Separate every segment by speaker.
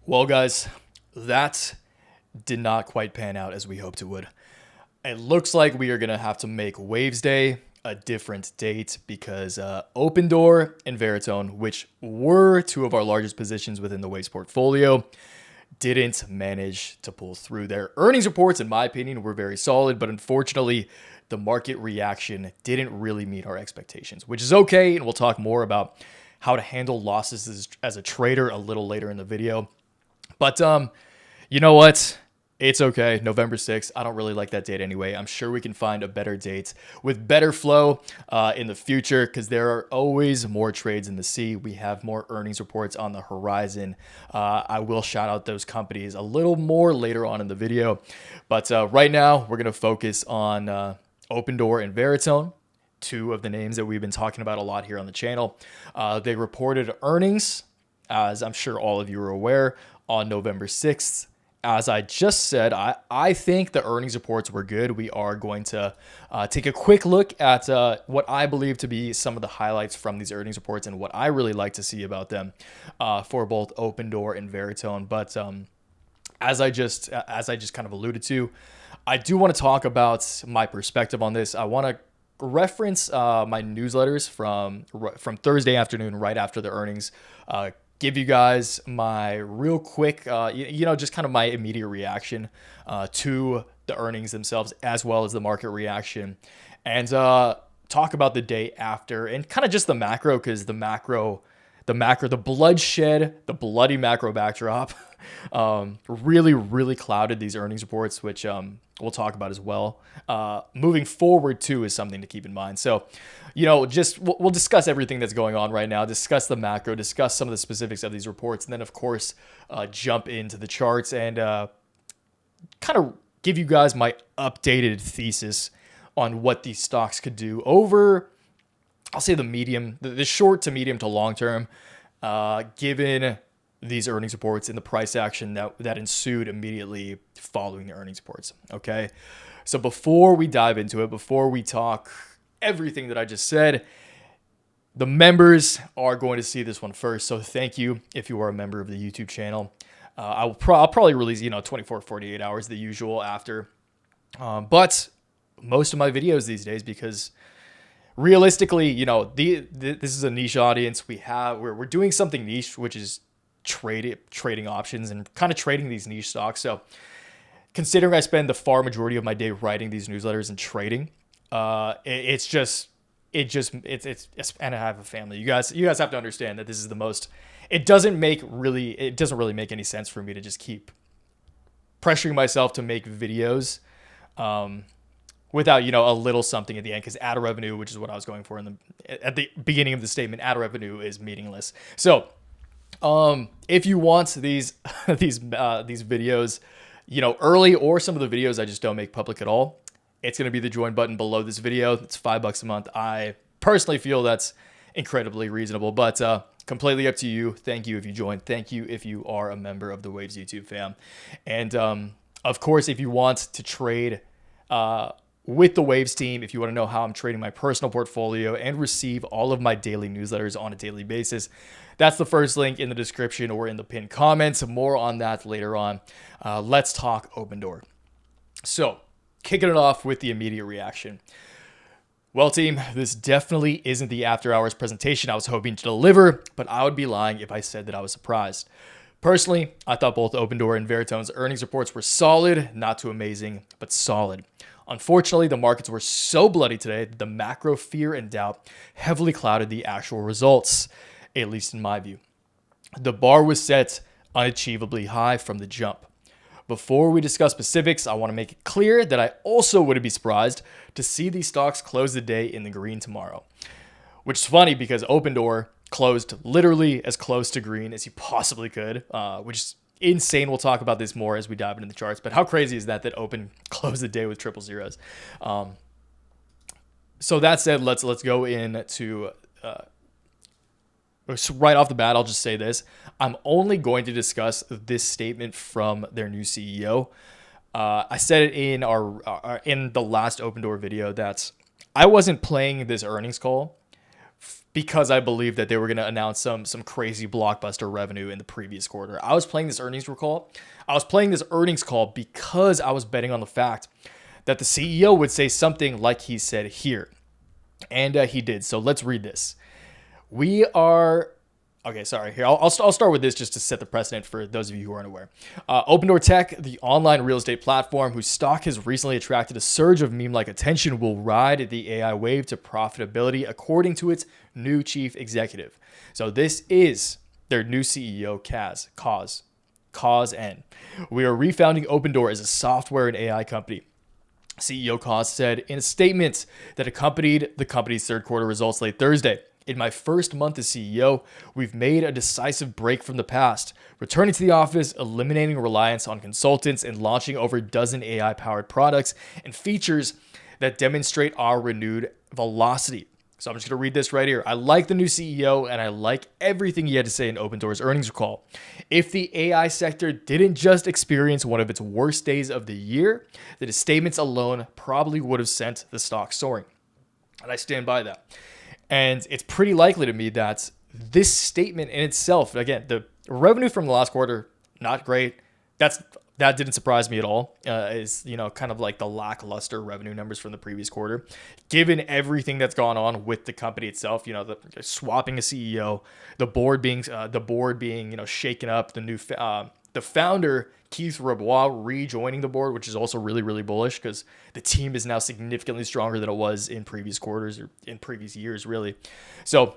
Speaker 1: Well, guys, that did not quite pan out as we hoped it would. It looks like we are going to have to make Waves Day a different date because Opendoor and Veritone, which were two of our largest positions within the Waves portfolio, didn't manage to pull through. Their earnings reports, in my opinion, were very solid, but unfortunately, the market reaction didn't really meet our expectations, which is okay. And we'll talk more about how to handle losses as a trader a little later in the video. But you know what? It's okay. November 6th. I don't really like that date anyway. I'm sure we can find a better date with better flow in the future because there are always more trades in the sea. We have more earnings reports on the horizon. I will shout out those companies a little more later on in the video. But right now, we're going to focus on Opendoor and Veritone, two of the names that we've been talking about a lot here on the channel. They reported earnings, as I'm sure all of you are aware, on November 6th. As I just said, I think the earnings reports were good. We are going to take a quick look at what I believe to be some of the highlights from these earnings reports and what I really like to see about them for both Opendoor and Veritone. But as I just kind of alluded to, I do want to talk about my perspective on this. I want to reference my newsletters from Thursday afternoon, right after the earnings. Give you guys my real quick, just kind of my immediate reaction to the earnings themselves, as well as the market reaction, and talk about the day after and kind of just the macro, because the bloodshed, the bloody macro backdrop really clouded these earnings reports, which we'll talk about as well. Moving forward too is something to keep in mind. So, we'll discuss everything that's going on right now, discuss the macro, discuss some of the specifics of these reports, and then of course jump into the charts and kind of give you guys my updated thesis on what these stocks could do over, I'll say the short to medium to long term, given these earnings reports and the price action that ensued immediately following the earnings reports. Okay. So before we dive into it, before we talk everything that I just said, the members are going to see this one first. So thank you if you are a member of the YouTube channel. I'll probably release, 24, 48 hours, the usual after. But most of my videos these days, because realistically, this is a niche audience. We're doing something niche, which is trading options and kind of trading these niche stocks. So considering I spend the far majority of my day writing these newsletters and trading, and I have a family. You guys have to understand that this is the most, it doesn't really make any sense for me to just keep pressuring myself to make videos without, a little something at the end, because ad revenue, which is what I was going for at the beginning of the statement, ad revenue is meaningless. So if you want these videos, early, or some of the videos I just don't make public at all, it's going to be the join button below this video. It's $5 a month. I personally feel that's incredibly reasonable, but completely up to you. Thank you if you join. Thank you if you are a member of the Waves YouTube fam. And of course, if you want to trade with the Waves team, if you want to know how I'm trading my personal portfolio and receive all of my daily newsletters on a daily basis, that's the first link in the description or in the pinned comments. More on that later on. Let's talk Opendoor. So, kicking it off with the immediate reaction. Well, team, this definitely isn't the after hours presentation I was hoping to deliver, but I would be lying if I said that I was surprised. Personally, I thought both Opendoor and Veritone's earnings reports were solid, not too amazing, but solid. Unfortunately, the markets were so bloody today that the macro fear and doubt heavily clouded the actual results, at least in my view. The bar was set unachievably high from the jump. Before we discuss specifics, I want to make it clear that I also wouldn't be surprised to see these stocks close the day in the green tomorrow. Which is funny because Opendoor closed literally as close to green as you possibly could, which is insane. We'll talk about this more as we dive into the charts, but how crazy is that Open closed the day with triple zeros? So that said, let's go into right off the bat. I'll just say this: I'm only going to discuss this statement from their new CEO. I said it in in the last Opendoor video that I wasn't playing this earnings call because I believed that they were going to announce some crazy blockbuster revenue in the previous quarter. I was playing this earnings call. I was playing this earnings call because I was betting on the fact that the CEO would say something like he said here. And he did. So let's read this. We are... Okay, sorry. Here, I'll start with this just to set the precedent for those of you who aren't aware. Opendoor Tech, the online real estate platform whose stock has recently attracted a surge of meme-like attention, will ride the AI wave to profitability, according to its new chief executive. So this is their new CEO, Kaz N. We are refounding Opendoor as a software and AI company. CEO Kaz said in a statement that accompanied the company's third quarter results late Thursday. In my first month as CEO, we've made a decisive break from the past, returning to the office, eliminating reliance on consultants, and launching over a dozen AI-powered products and features that demonstrate our renewed velocity. So I'm just going to read this right here. I like the new CEO, and I like everything he had to say in Opendoor's earnings call. If the AI sector didn't just experience one of its worst days of the year, then his statements alone probably would have sent the stock soaring. And I stand by that. And it's pretty likely to me that this statement in itself, again, the revenue from the last quarter, not great. That didn't surprise me at all. Is kind of like the lackluster revenue numbers from the previous quarter, given everything that's gone on with the company itself. The swapping a CEO, the board being shaken up, the founder Keith Rabois rejoining the board, which is also really, really bullish because the team is now significantly stronger than it was in previous quarters or in previous years, really. So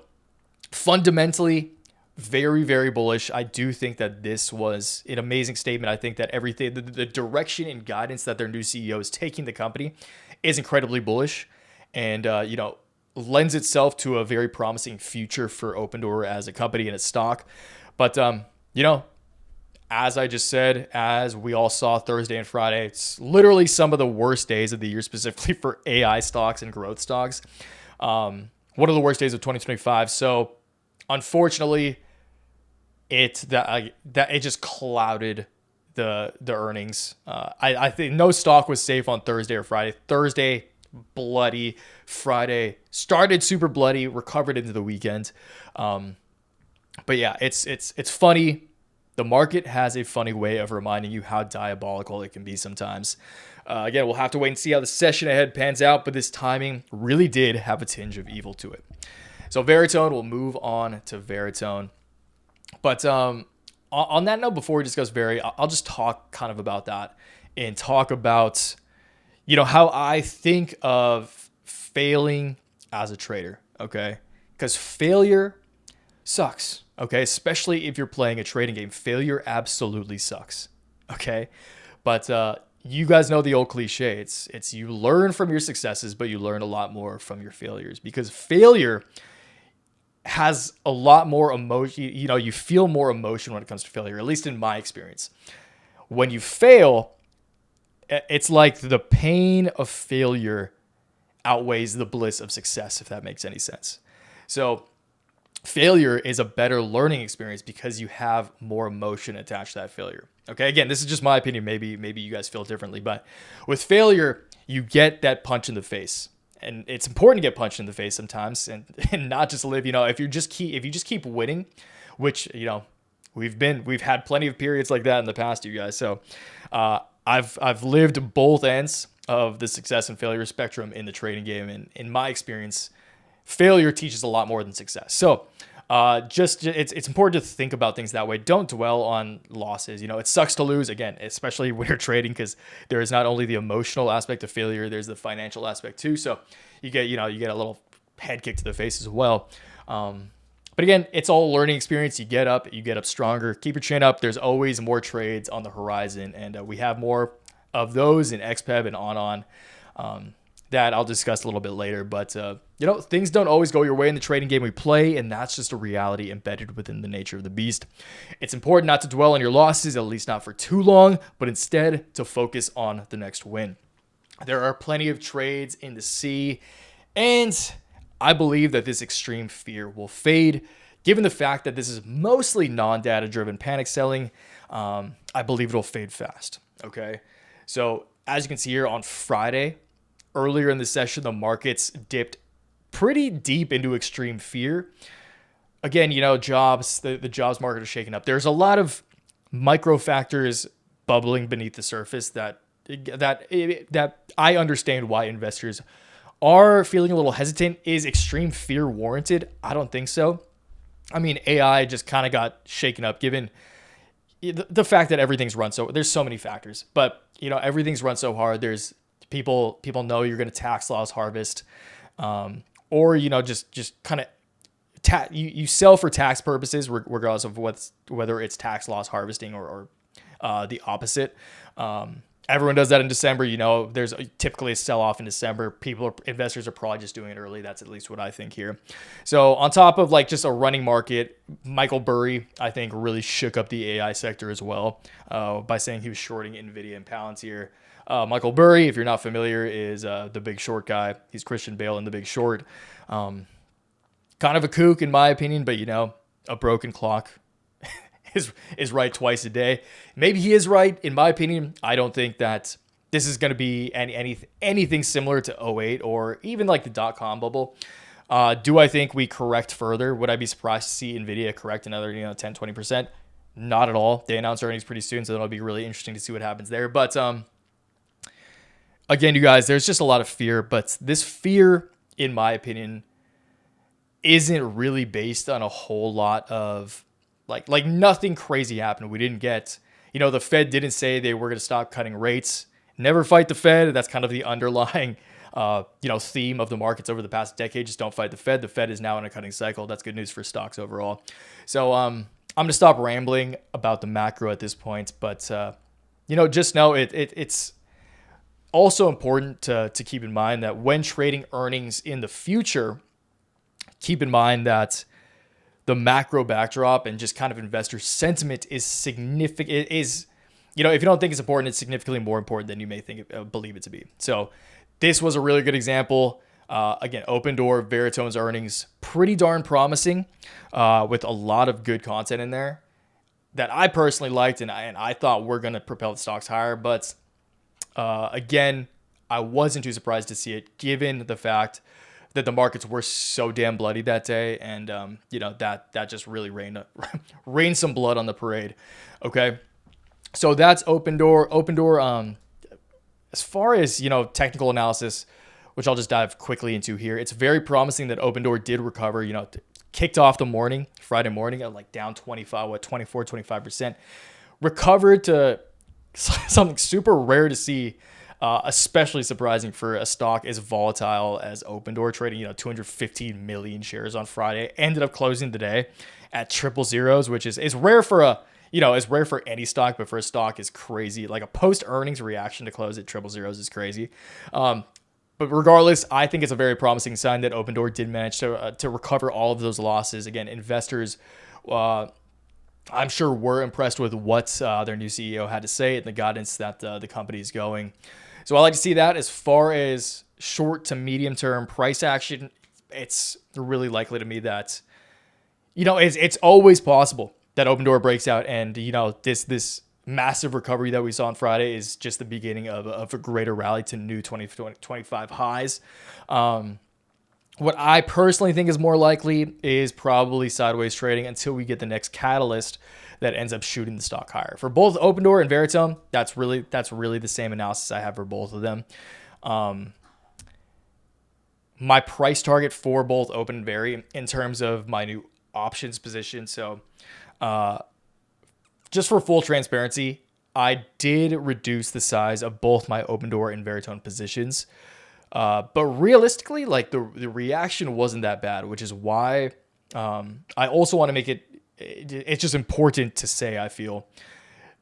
Speaker 1: fundamentally, very, very bullish. I do think that this was an amazing statement. I think that everything, the direction and guidance that their new CEO is taking the company is incredibly bullish and, lends itself to a very promising future for Opendoor as a company and its stock. But, as I just said, as we all saw Thursday and Friday, it's literally some of the worst days of the year, specifically for AI stocks and growth stocks. One of the worst days of 2025. So, unfortunately, it just clouded the earnings. I think no stock was safe on Thursday or Friday. Thursday, bloody. Friday started super bloody, recovered into the weekend. But yeah, it's funny. The market has a funny way of reminding you how diabolical it can be sometimes. Again, we'll have to wait and see how the session ahead pans out, but this timing really did have a tinge of evil to it. So Veritone, we'll move on to Veritone. But on that note, before we discuss Veri, I'll just talk kind of about that and talk about, how I think of failing as a trader, okay? Because failure sucks. Okay, especially if you're playing a trading game, failure absolutely sucks. Okay, but you guys know the old cliche. It's you learn from your successes, but you learn a lot more from your failures because failure has a lot more emotion. You feel more emotion when it comes to failure. At least in my experience, when you fail, it's like the pain of failure outweighs the bliss of success. If that makes any sense. So failure is a better learning experience because you have more emotion attached to that failure. Okay, again, this is just my opinion. Maybe you guys feel differently, but with failure, you get that punch in the face, and it's important to get punched in the face sometimes, and not just live. If you just keep winning, which we've had plenty of periods like that in the past, you guys. So I've lived both ends of the success and failure spectrum in the trading game, and in my experience, failure teaches a lot more than success. So it's important to think about things that way. Don't dwell on losses. It sucks to lose, again, especially when you're trading, because there is not only the emotional aspect of failure, there's the financial aspect too. So you get a little head kick to the face as well. But again, it's all a learning experience. You get up stronger. Keep your chin up. There's always more trades on the horizon, and we have more of those in XPEB and on. That I'll discuss a little bit later, but things don't always go your way in the trading game we play, and that's just a reality embedded within the nature of the beast. It's important not to dwell on your losses, at least not for too long, but instead to focus on the next win. There are plenty of trades in the sea, and I believe that this extreme fear will fade, given the fact that this is mostly non-data driven panic selling. I believe it'll fade fast. Okay, so as you can see here on Friday, earlier in the session, the markets dipped pretty deep into extreme fear. Again, jobs, the jobs market is shaking up. There's a lot of micro factors bubbling beneath the surface that I understand why investors are feeling a little hesitant. Is extreme fear warranted? I don't think so. I mean, AI just kind of got shaken up given the fact that everything's run so. There's so many factors, but everything's run so hard. There's people know you're going to tax loss harvest, or just kind of you sell for tax purposes, regardless of whether it's tax loss harvesting or the opposite. Everyone does that in December. There's typically a sell-off in December. Investors are probably just doing it early. That's at least what I think here. So on top of just a running market, Michael Burry, I think, really shook up the AI sector as well by saying he was shorting NVIDIA and Palantir. Michael Burry, if you're not familiar, is the Big Short guy. He's Christian Bale in The Big Short. Kind of a kook in my opinion, but a broken clock is right twice a day. Maybe he is right. In my opinion, I don't think that this is going to be anything similar to '08 or even like the dot-com bubble. Do I think we correct further? Would I be surprised to see NVIDIA correct another 10, 20%? Not at all. They announce earnings pretty soon, so that'll be really interesting to see what happens there. But again, you guys, there's just a lot of fear. But this fear, in my opinion, isn't really based on a whole lot of like nothing crazy happened. We didn't get, the Fed didn't say they were going to stop cutting rates. Never fight the Fed. That's kind of the underlying, theme of the markets over the past decade. Just don't fight the Fed. The Fed is now in a cutting cycle. That's good news for stocks overall. So I'm going to stop rambling about the macro at this point. But, just know it's also important to keep in mind that when trading earnings in the future, keep in mind that the macro backdrop and just kind of investor sentiment is significant. It is, if you don't think it's important, it's significantly more important than you may believe it to be. So this was a really good example. Again, Opendoor, Veritone's earnings, pretty darn promising, with a lot of good content in there that I personally liked and I thought were going to propel the stocks higher. But again, I wasn't too surprised to see it given the fact that the markets were so damn bloody that day, and that just really rained some blood on the parade. Okay, so that's Opendoor. Opendoor, as far as technical analysis, which I'll just dive quickly into here, it's very promising that Opendoor did recover. Kicked off the Friday morning at down 25%, recovered to something super rare to see. Especially surprising for a stock as volatile as Opendoor, trading 215 million shares on Friday. Ended up closing the day at triple zeros, which is rare for is rare for any stock, but for a stock is crazy. Like a post earnings reaction to close at triple zeros is crazy. But regardless, I think it's a very promising sign that Opendoor did manage to recover all of those losses. Again, investors, I'm sure were impressed with what their new CEO had to say and the guidance that the company is going. So I like to see that. As far as short to medium term price action, it's really likely to me that, it's always possible that Opendoor breaks out and, this massive recovery that we saw on Friday is just the beginning of a greater rally to new 2025 highs. What I personally think is more likely is probably sideways trading until we get the next catalyst that ends up shooting the stock higher. For both Opendoor and Veritone, that's really the same analysis I have for both of them. My price target for both Open and Veri in terms of my new options position. So just for full transparency, I did reduce the size of both my Opendoor and Veritone positions. But realistically, the reaction wasn't that bad, which is why I also want to make it's just important to say, I feel,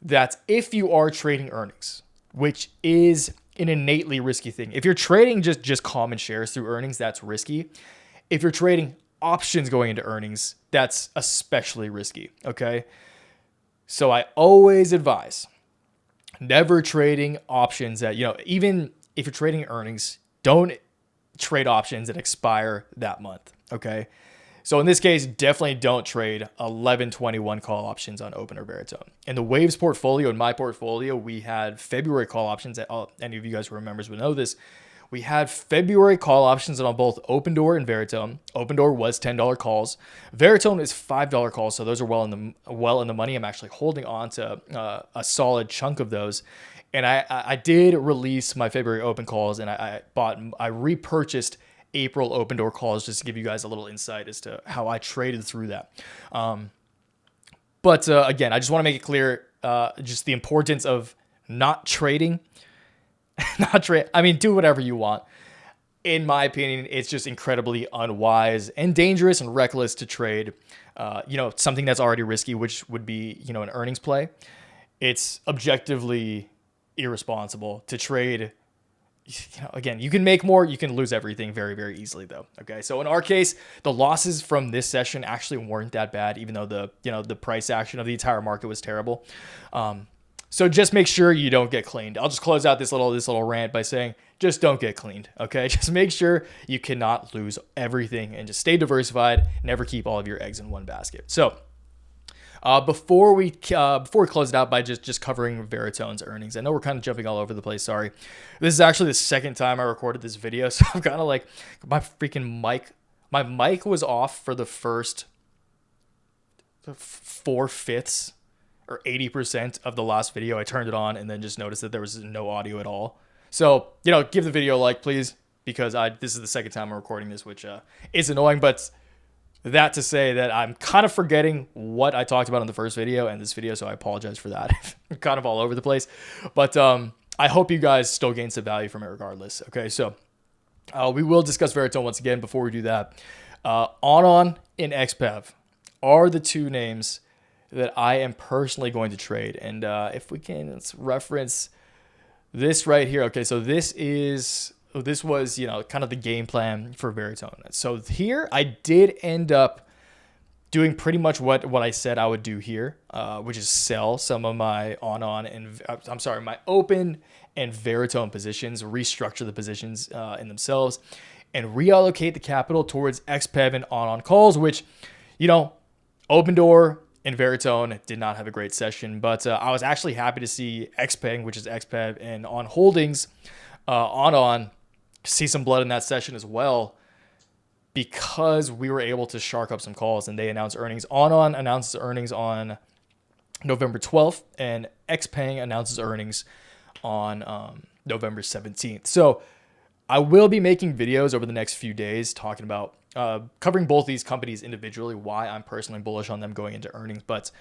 Speaker 1: that if you are trading earnings, which is an innately risky thing. If you're trading just common shares through earnings, that's risky. If you're trading options going into earnings, that's especially risky, okay? So I always advise never trading options that, even if you're trading earnings, don't trade options that expire that month, okay? So in this case, definitely don't trade 11/21 call options on Open or Veritone. In the Waves portfolio, in my portfolio, we had February call options. Any of you guys who are members would know this. We had February call options on both Opendoor and Veritone. Opendoor was $10 calls. Veritone is $5 calls, so those are well in the money. I'm actually holding on to a solid chunk of those. And I did release my February open calls, and I repurchased April Opendoor calls just to give you guys a little insight as to how I traded through that. But again, I just want to make it clear just the importance of not trading. I mean, do whatever you want. In my opinion, it's just incredibly unwise and dangerous and reckless to trade, something that's already risky, which would be, an earnings play. It's objectively irresponsible to trade. Again, you can make more, you can lose everything very, very easily though. Okay. So in our case, the losses from this session actually weren't that bad, even though the price action of the entire market was terrible. So just make sure you don't get cleaned. I'll just close out this little rant by saying, just don't get cleaned. Okay. Just make sure you cannot lose everything and just stay diversified. Never keep all of your eggs in one basket. So before we close it out by just covering Veritone's earnings, I know we're kind of jumping all over the place. Sorry. This is actually the second time I recorded this video, so I'm kind of like my mic was off for the first 4/5 or 80% of the last video. I turned it on and then just noticed that there was no audio at all. So give the video a like, please, because this is the second time I'm recording this, which is annoying, but. That to say that I'm kind of forgetting what I talked about in the first video and this video, so I apologize for that. I'm kind of all over the place. But I hope you guys still gain some value from it regardless. Okay, so we will discuss Veritone once again. Before we do that, Onon and XPEV are the two names that I am personally going to trade. And if we can, let's reference this right here. Okay, so this was, kind of the game plan for Veritone. So here I did end up doing pretty much what I said I would do here, which is sell some of my my Open and Veritone positions, restructure the positions in themselves, and reallocate the capital towards XPEV and Onon calls, which, Opendoor and Veritone did not have a great session, but I was actually happy to see XPEG, which is XPEV, and On Holdings, Onon, see some blood in that session as well, because we were able to shark up some calls and they announced earnings. Onon announces earnings on November 12th and XPeng announces earnings on November 17th. So I will be making videos over the next few days talking about covering both these companies individually, why I'm personally bullish on them going into earnings. But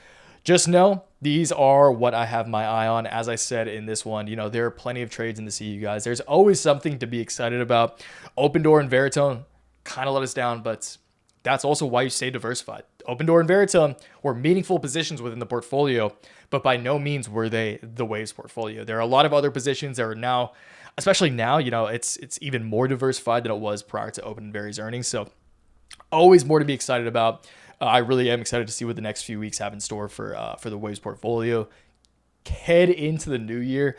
Speaker 1: just know these are what I have my eye on. As I said in this one, there are plenty of trades in the CU, guys. There's always something to be excited about. Opendoor and Veritone kind of let us down, but that's also why you stay diversified. Opendoor and Veritone were meaningful positions within the portfolio, but by no means were they the Waves portfolio. There are a lot of other positions that are now, especially now, it's even more diversified than it was prior to Open and Veri's earnings. So always more to be excited about. I really am excited to see what the next few weeks have in store for the Waves portfolio. Head into the new year,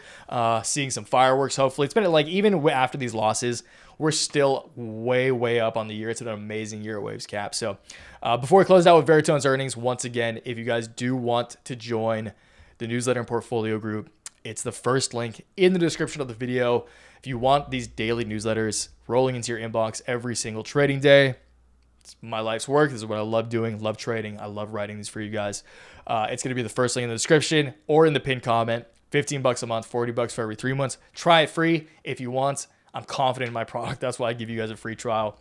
Speaker 1: seeing some fireworks, hopefully. It's been even after these losses, we're still way, way up on the year. It's an amazing year at Waves Cap. So before we close out with Veritone's earnings, once again, if you guys do want to join the newsletter and portfolio group, it's the first link in the description of the video. If you want these daily newsletters rolling into your inbox every single trading day, my life's work. This is what I love doing, love trading. I love writing these for you guys. It's going to be the first link in the description or in the pinned comment. $15 a month, $40 for every 3 months. Try it free if you want. I'm confident in my product. That's why I give you guys a free trial.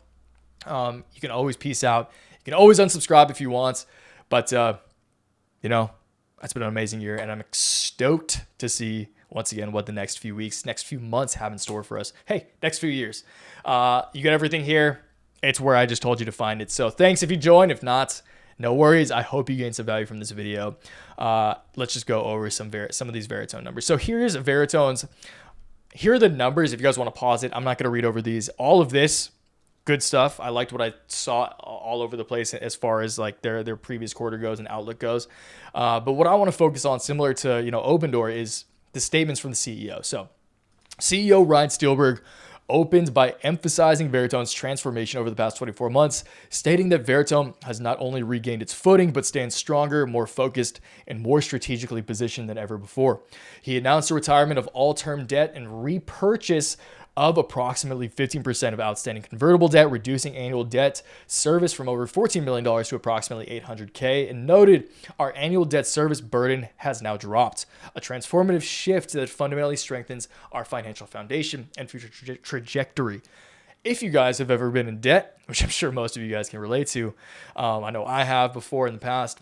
Speaker 1: You can always peace out. You can always unsubscribe if you want. But, it's been an amazing year, and I'm stoked to see, once again, what the next few weeks, next few months have in store for us. Hey, next few years. You get everything here. It's where I just told you to find it. So thanks if you joined. If not, no worries. I hope you gained some value from this video. Let's just go over some of these Veritone numbers. So here are the numbers. If you guys want to pause it, I'm not going to read over these. All of this, good stuff. I liked what I saw all over the place as far as their previous quarter goes and outlook goes. But what I want to focus on, similar to Opendoor, is the statements from the CEO. So CEO Ryan Steelberg opened by emphasizing Veritone's transformation over the past 24 months, stating that Veritone has not only regained its footing, but stands stronger, more focused, and more strategically positioned than ever before. He announced the retirement of all term debt and repurchase of approximately 15% of outstanding convertible debt, reducing annual debt service from over $14 million to approximately $800K, and noted our annual debt service burden has now dropped, a transformative shift that fundamentally strengthens our financial foundation and future trajectory. If you guys have ever been in debt, which I'm sure most of you guys can relate to, I know I have before in the past,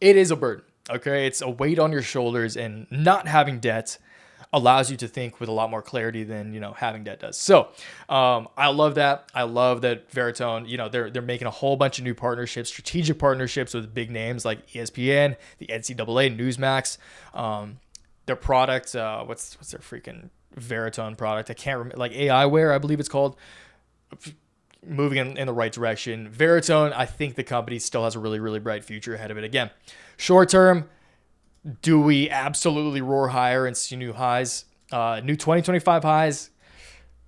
Speaker 1: it is a burden, okay? It's a weight on your shoulders, and not having debt allows you to think with a lot more clarity than, having debt does. So I love that. I love that Veritone, they're making a whole bunch of new partnerships, strategic partnerships with big names like ESPN, the NCAA, Newsmax. Their product, what's their freaking Veritone product? I can't remember, like AIware, I believe it's called. Moving in the right direction. Veritone, I think the company still has a really, really bright future ahead of it. Again, short term, do we absolutely roar higher and see new highs, new 2025 highs?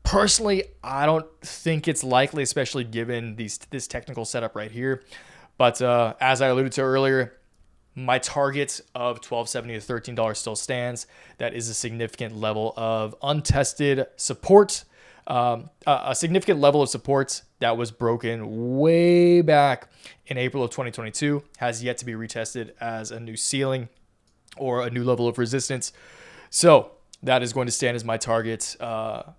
Speaker 1: Personally, I don't think it's likely, especially given this technical setup right here. But as I alluded to earlier, my target of $12.70 to $13 still stands. That is a significant level of untested support, a significant level of support that was broken way back in April of 2022, has yet to be retested as a new ceiling or a new level of resistance. So that is going to stand as my target. I'm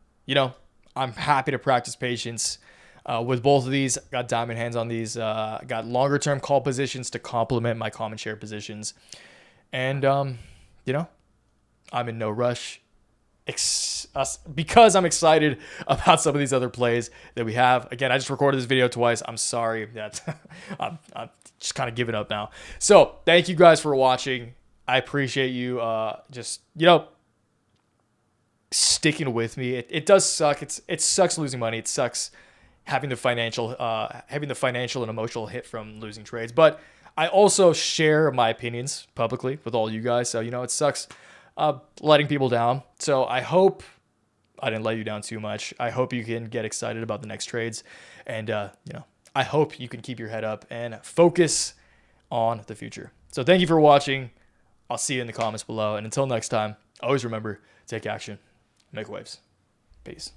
Speaker 1: happy to practice patience with both of these. Got diamond hands on these. Got longer term call positions to complement my common share positions. And, I'm in no rush because I'm excited about some of these other plays that we have. Again, I just recorded this video twice. I'm sorry that I'm just kind of giving up now. So thank you guys for watching. I appreciate you sticking with me. It does suck. It sucks losing money. It sucks having the financial and emotional hit from losing trades. But I also share my opinions publicly with all you guys. So, it sucks letting people down. So I hope I didn't let you down too much. I hope you can get excited about the next trades. And, I hope you can keep your head up and focus on the future. So thank you for watching. I'll see you in the comments below. And until next time, always remember, take action, make waves. Peace.